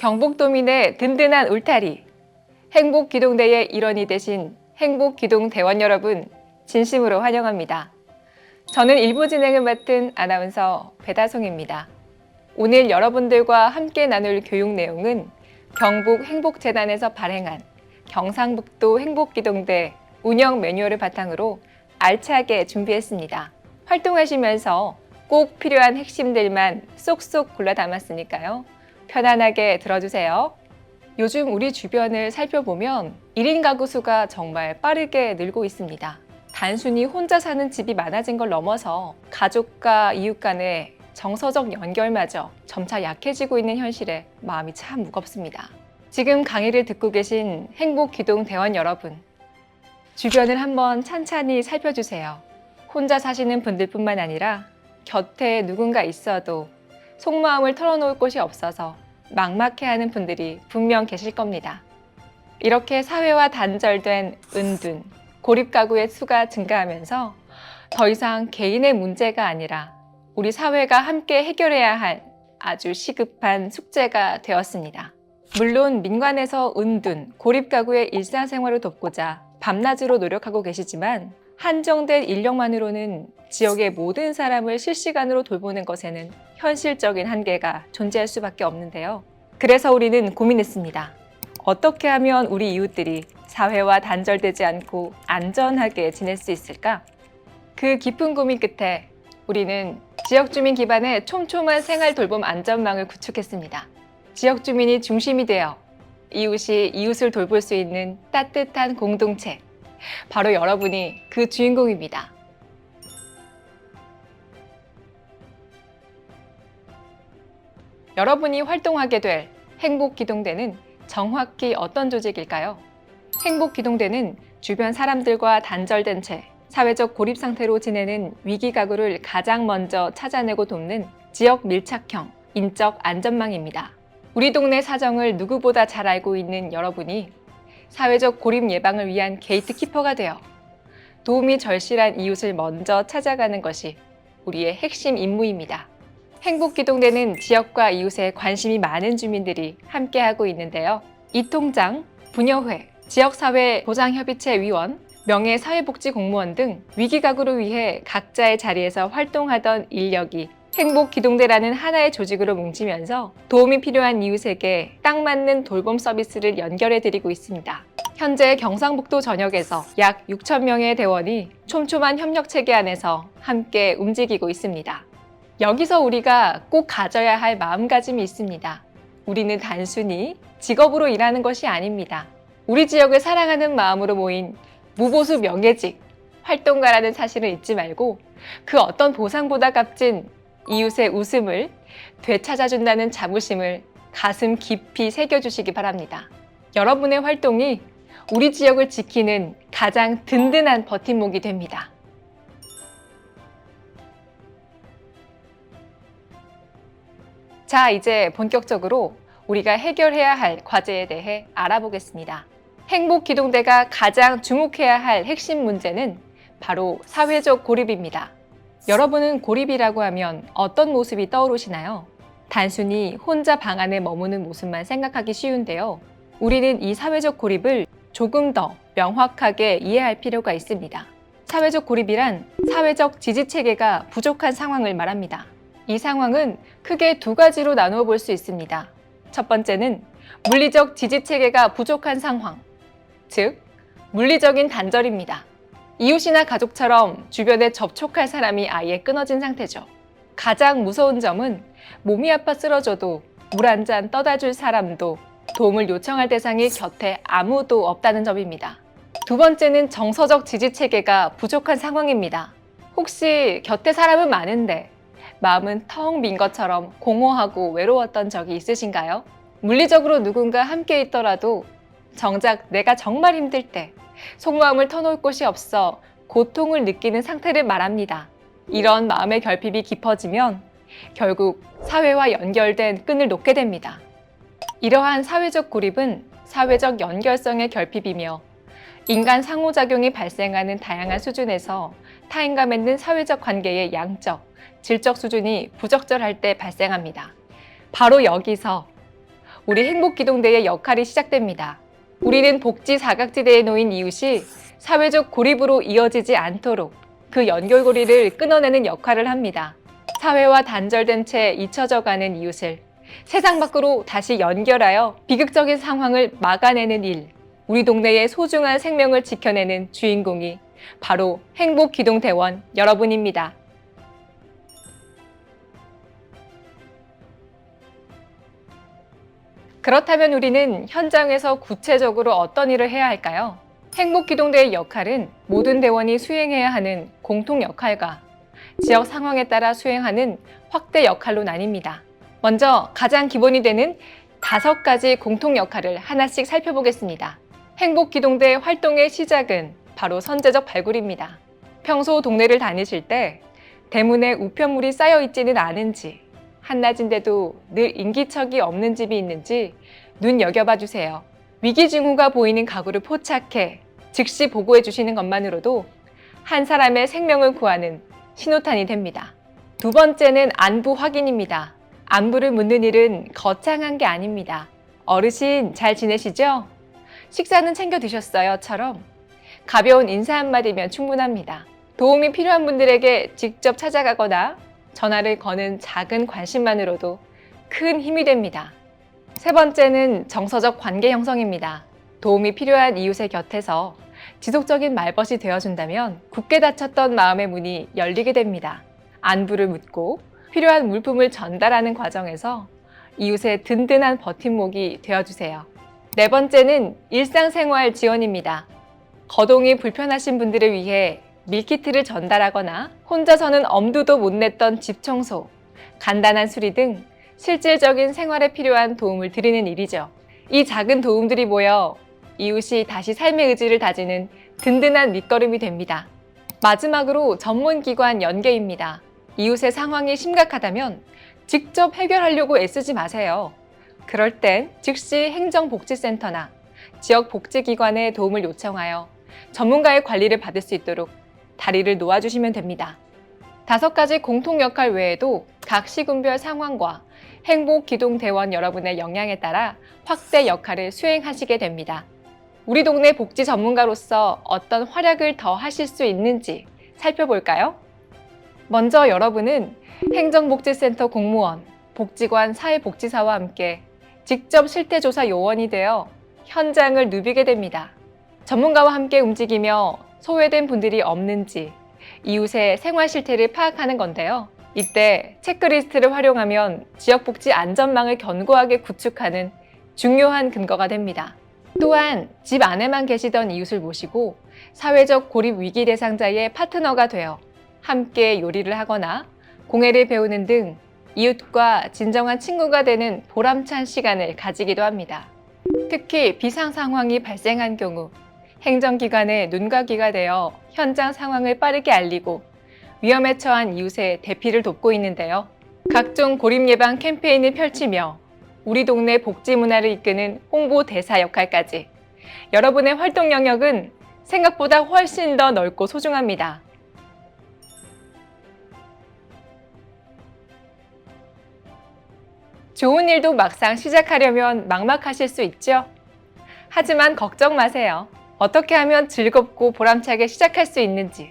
경북도민의 든든한 울타리, 행복기동대의 일원이 되신 행복기동대원 여러분, 진심으로 환영합니다. 저는 일부 진행을 맡은 아나운서 배다송입니다. 오늘 여러분들과 함께 나눌 교육 내용은 경북행복재단에서 발행한 경상북도 행복기동대 운영 매뉴얼을 바탕으로 알차게 준비했습니다. 활동하시면서 꼭 필요한 핵심들만 쏙쏙 골라 담았으니까요. 편안하게 들어주세요. 요즘 우리 주변을 살펴보면 1인 가구 수가 정말 빠르게 늘고 있습니다. 단순히 혼자 사는 집이 많아진 걸 넘어서 가족과 이웃 간의 정서적 연결마저 점차 약해지고 있는 현실에 마음이 참 무겁습니다. 지금 강의를 듣고 계신 행복기동대원 여러분, 주변을 한번 찬찬히 살펴주세요. 혼자 사시는 분들뿐만 아니라 곁에 누군가 있어도 속마음을 털어놓을 곳이 없어서 막막해하는 분들이 분명 계실 겁니다. 이렇게 사회와 단절된 은둔, 고립가구의 수가 증가하면서 더 이상 개인의 문제가 아니라 우리 사회가 함께 해결해야 할 아주 시급한 숙제가 되었습니다. 물론 민관에서 은둔, 고립가구의 일상생활을 돕고자 밤낮으로 노력하고 계시지만 한정된 인력만으로는 지역의 모든 사람을 실시간으로 돌보는 것에는 현실적인 한계가 존재할 수밖에 없는데요. 그래서 우리는 고민했습니다. 어떻게 하면 우리 이웃들이 사회와 단절되지 않고 안전하게 지낼 수 있을까? 그 깊은 고민 끝에 우리는 지역 주민 기반의 촘촘한 생활 돌봄 안전망을 구축했습니다. 지역 주민이 중심이 되어 이웃이 이웃을 돌볼 수 있는 따뜻한 공동체. 바로 여러분이 그 주인공입니다. 여러분이 활동하게 될 행복기동대는 정확히 어떤 조직일까요? 행복기동대는 주변 사람들과 단절된 채 사회적 고립 상태로 지내는 위기가구를 가장 먼저 찾아내고 돕는 지역 밀착형 인적 안전망입니다. 우리 동네 사정을 누구보다 잘 알고 있는 여러분이 사회적 고립 예방을 위한 게이트키퍼가 되어 도움이 절실한 이웃을 먼저 찾아가는 것이 우리의 핵심 임무입니다. 행복기동대는 지역과 이웃에 관심이 많은 주민들이 함께하고 있는데요. 이통장, 부녀회, 지역사회보장협의체 위원, 명예사회복지공무원 등 위기가구를 위해 각자의 자리에서 활동하던 인력이 행복기동대라는 하나의 조직으로 뭉치면서 도움이 필요한 이웃에게 딱 맞는 돌봄 서비스를 연결해드리고 있습니다. 현재 경상북도 전역에서 약 6,000명의 대원이 촘촘한 협력체계 안에서 함께 움직이고 있습니다. 여기서 우리가 꼭 가져야 할 마음가짐이 있습니다. 우리는 단순히 직업으로 일하는 것이 아닙니다. 우리 지역을 사랑하는 마음으로 모인 무보수 명예직 활동가라는 사실을 잊지 말고 그 어떤 보상보다 값진 이웃의 웃음을 되찾아준다는 자부심을 가슴 깊이 새겨주시기 바랍니다. 여러분의 활동이 우리 지역을 지키는 가장 든든한 버팀목이 됩니다. 자, 이제 본격적으로 우리가 해결해야 할 과제에 대해 알아보겠습니다. 행복기동대가 가장 주목해야 할 핵심 문제는 바로 사회적 고립입니다. 여러분은 고립이라고 하면 어떤 모습이 떠오르시나요? 단순히 혼자 방 안에 머무는 모습만 생각하기 쉬운데요. 우리는 이 사회적 고립을 조금 더 명확하게 이해할 필요가 있습니다. 사회적 고립이란 사회적 지지체계가 부족한 상황을 말합니다. 이 상황은 크게 두 가지로 나누어 볼 수 있습니다. 첫 번째는 물리적 지지체계가 부족한 상황, 즉 물리적인 단절입니다. 이웃이나 가족처럼 주변에 접촉할 사람이 아예 끊어진 상태죠. 가장 무서운 점은 몸이 아파 쓰러져도 물 한 잔 떠다 줄 사람도 도움을 요청할 대상이 곁에 아무도 없다는 점입니다. 두 번째는 정서적 지지체계가 부족한 상황입니다. 혹시 곁에 사람은 많은데 마음은 텅 빈 것처럼 공허하고 외로웠던 적이 있으신가요? 물리적으로 누군가 함께 있더라도 정작 내가 정말 힘들 때 속마음을 터놓을 곳이 없어 고통을 느끼는 상태를 말합니다. 이런 마음의 결핍이 깊어지면 결국 사회와 연결된 끈을 놓게 됩니다. 이러한 사회적 고립은 사회적 연결성의 결핍이며 인간 상호작용이 발생하는 다양한 수준에서 타인과 맺는 사회적 관계의 양적, 질적 수준이 부적절할 때 발생합니다. 바로 여기서 우리 행복기동대의 역할이 시작됩니다. 우리는 복지 사각지대에 놓인 이웃이 사회적 고립으로 이어지지 않도록 그 연결고리를 끊어내는 역할을 합니다. 사회와 단절된 채 잊혀져가는 이웃을 세상 밖으로 다시 연결하여 비극적인 상황을 막아내는 일, 우리 동네의 소중한 생명을 지켜내는 주인공이 바로 행복기동대원 여러분입니다. 그렇다면 우리는 현장에서 구체적으로 어떤 일을 해야 할까요? 행복기동대의 역할은 모든 대원이 수행해야 하는 공통 역할과 지역 상황에 따라 수행하는 확대 역할로 나뉩니다. 먼저 가장 기본이 되는 5가지 공통 역할을 하나씩 살펴보겠습니다. 행복기동대 활동의 시작은 바로 선제적 발굴입니다. 평소 동네를 다니실 때 대문에 우편물이 쌓여 있지는 않은지, 한낮인데도 늘 인기척이 없는 집이 있는지 눈여겨봐 주세요. 위기 징후가 보이는 가구를 포착해 즉시 보고해 주시는 것만으로도 한 사람의 생명을 구하는 신호탄이 됩니다. 2번째는 안부 확인입니다. 안부를 묻는 일은 거창한 게 아닙니다. 어르신 잘 지내시죠? 식사는 챙겨 드셨어요?처럼 가벼운 인사 한마디면 충분합니다. 도움이 필요한 분들에게 직접 찾아가거나 전화를 거는 작은 관심만으로도 큰 힘이 됩니다. 3번째는 정서적 관계 형성입니다. 도움이 필요한 이웃의 곁에서 지속적인 말벗이 되어준다면 굳게 닫혔던 마음의 문이 열리게 됩니다. 안부를 묻고 필요한 물품을 전달하는 과정에서 이웃의 든든한 버팀목이 되어주세요. 4번째는 일상생활 지원입니다. 거동이 불편하신 분들을 위해 밀키트를 전달하거나 혼자서는 엄두도 못 냈던 집 청소, 간단한 수리 등 실질적인 생활에 필요한 도움을 드리는 일이죠. 이 작은 도움들이 모여 이웃이 다시 삶의 의지를 다지는 든든한 밑거름이 됩니다. 마지막으로 전문기관 연계입니다. 이웃의 상황이 심각하다면 직접 해결하려고 애쓰지 마세요. 그럴 땐 즉시 행정복지센터나 지역복지기관에 도움을 요청하여 전문가의 관리를 받을 수 있도록 다리를 놓아주시면 됩니다. 5가지 공통 역할 외에도 각 시군별 상황과 행복기동대원 여러분의 역량에 따라 확대 역할을 수행하시게 됩니다. 우리 동네 복지 전문가로서 어떤 활약을 더 하실 수 있는지 살펴볼까요? 먼저 여러분은 행정복지센터 공무원, 복지관 사회복지사와 함께 직접 실태조사 요원이 되어 현장을 누비게 됩니다. 전문가와 함께 움직이며 소외된 분들이 없는지 이웃의 생활 실태를 파악하는 건데요. 이때 체크리스트를 활용하면 지역복지 안전망을 견고하게 구축하는 중요한 근거가 됩니다. 또한 집 안에만 계시던 이웃을 모시고 사회적 고립 위기 대상자의 파트너가 되어 함께 요리를 하거나 공예를 배우는 등 이웃과 진정한 친구가 되는 보람찬 시간을 가지기도 합니다. 특히 비상 상황이 발생한 경우 행정기관의 눈과 귀가 되어 현장 상황을 빠르게 알리고 위험에 처한 이웃의 대피를 돕고 있는데요. 각종 고립 예방 캠페인을 펼치며 우리 동네 복지 문화를 이끄는 홍보 대사 역할까지 여러분의 활동 영역은 생각보다 훨씬 더 넓고 소중합니다. 좋은 일도 막상 시작하려면 막막하실 수 있죠? 하지만 걱정 마세요. 어떻게 하면 즐겁고 보람차게 시작할 수 있는지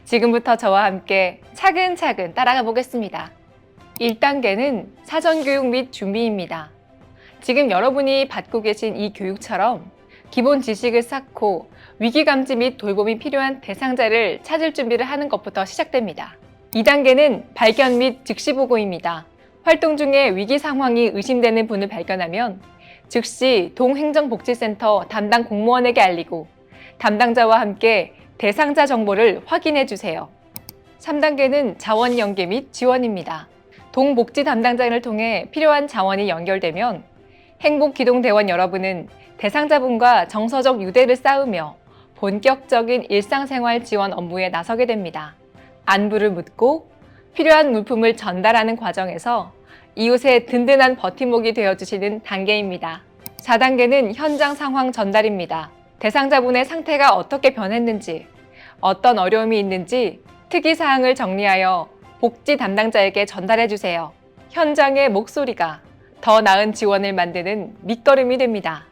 지금부터 저와 함께 차근차근 따라가 보겠습니다. 1단계는 사전교육 및 준비입니다. 지금 여러분이 받고 계신 이 교육처럼 기본 지식을 쌓고 위기감지 및 돌봄이 필요한 대상자를 찾을 준비를 하는 것부터 시작됩니다. 2단계는 발견 및 즉시보고입니다. 활동 중에 위기 상황이 의심되는 분을 발견하면 즉시 동행정복지센터 담당 공무원에게 알리고 담당자와 함께 대상자 정보를 확인해 주세요. 3단계는 자원 연계 및 지원입니다. 동복지 담당자를 통해 필요한 자원이 연결되면 행복기동대원 여러분은 대상자분과 정서적 유대를 쌓으며 본격적인 일상생활 지원 업무에 나서게 됩니다. 안부를 묻고 필요한 물품을 전달하는 과정에서 이웃의 든든한 버팀목이 되어주시는 단계입니다. 4단계는 현장 상황 전달입니다. 대상자분의 상태가 어떻게 변했는지, 어떤 어려움이 있는지 특이사항을 정리하여 복지 담당자에게 전달해 주세요. 현장의 목소리가 더 나은 지원을 만드는 밑거름이 됩니다.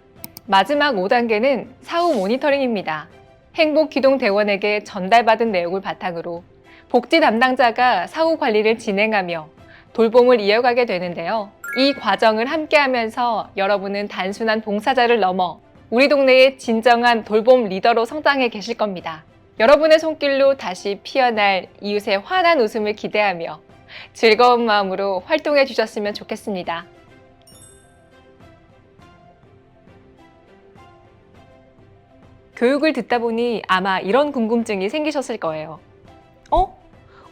마지막 5단계는 사후 모니터링입니다. 행복기동대원에게 전달받은 내용을 바탕으로 복지 담당자가 사후 관리를 진행하며 돌봄을 이어가게 되는데요. 이 과정을 함께하면서 여러분은 단순한 봉사자를 넘어 우리 동네의 진정한 돌봄 리더로 성장해 계실 겁니다. 여러분의 손길로 다시 피어날 이웃의 환한 웃음을 기대하며 즐거운 마음으로 활동해 주셨으면 좋겠습니다. 교육을 듣다 보니 아마 이런 궁금증이 생기셨을 거예요.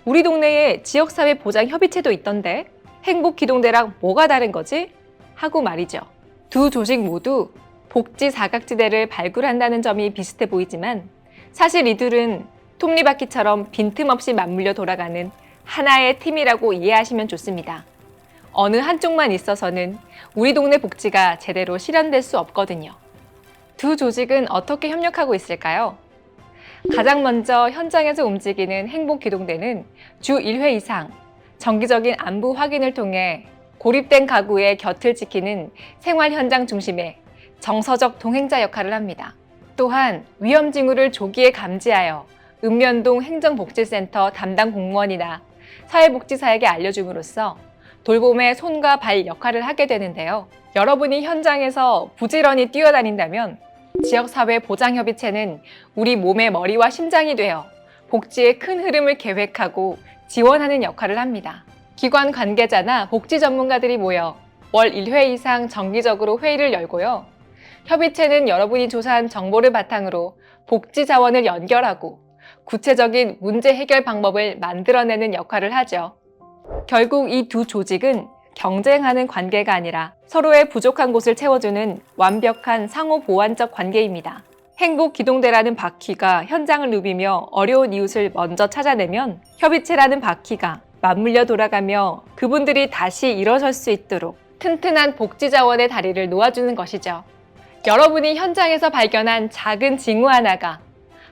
우리 동네에 지역사회 보장 협의체도 있던데 행복기동대랑 뭐가 다른 거지? 하고 말이죠. 두 조직 모두 복지 사각지대를 발굴한다는 점이 비슷해 보이지만 사실 이들은 톱니바퀴처럼 빈틈없이 맞물려 돌아가는 하나의 팀이라고 이해하시면 좋습니다. 어느 한쪽만 있어서는 우리 동네 복지가 제대로 실현될 수 없거든요. 두 조직은 어떻게 협력하고 있을까요? 가장 먼저 현장에서 움직이는 행복기동대는 주 1회 이상 정기적인 안부 확인을 통해 고립된 가구의 곁을 지키는 생활 현장 중심의 정서적 동행자 역할을 합니다. 또한 위험 징후를 조기에 감지하여 읍면동 행정복지센터 담당 공무원이나 사회복지사에게 알려줌으로써 돌봄의 손과 발 역할을 하게 되는데요. 여러분이 현장에서 부지런히 뛰어다닌다면 지역사회보장협의체는 우리 몸의 머리와 심장이 되어 복지의 큰 흐름을 계획하고 지원하는 역할을 합니다. 기관 관계자나 복지 전문가들이 모여 월 1회 이상 정기적으로 회의를 열고요. 협의체는 여러분이 조사한 정보를 바탕으로 복지 자원을 연결하고 구체적인 문제 해결 방법을 만들어내는 역할을 하죠. 결국 이 두 조직은 경쟁하는 관계가 아니라 서로의 부족한 곳을 채워주는 완벽한 상호 보완적 관계입니다. 행복기동대라는 바퀴가 현장을 누비며 어려운 이웃을 먼저 찾아내면 협의체라는 바퀴가 맞물려 돌아가며 그분들이 다시 일어설 수 있도록 튼튼한 복지 자원의 다리를 놓아주는 것이죠. 여러분이 현장에서 발견한 작은 징후 하나가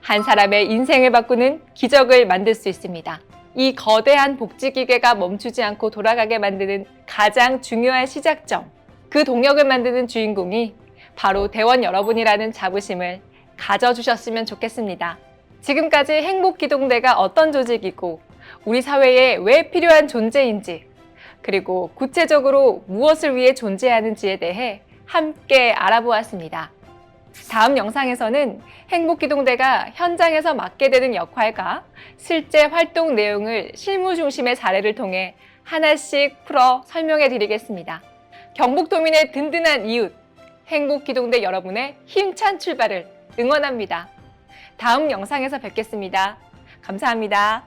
한 사람의 인생을 바꾸는 기적을 만들 수 있습니다. 이 거대한 복지기계가 멈추지 않고 돌아가게 만드는 가장 중요한 시작점, 그 동력을 만드는 주인공이 바로 대원 여러분이라는 자부심을 가져주셨으면 좋겠습니다. 지금까지 행복기동대가 어떤 조직이고 우리 사회에 왜 필요한 존재인지, 그리고 구체적으로 무엇을 위해 존재하는지에 대해 함께 알아보았습니다. 다음 영상에서는 행복기동대가 현장에서 맡게 되는 역할과 실제 활동 내용을 실무 중심의 사례를 통해 하나씩 풀어 설명해 드리겠습니다. 경북도민의 든든한 이웃, 행복기동대 여러분의 힘찬 출발을 응원합니다. 다음 영상에서 뵙겠습니다. 감사합니다.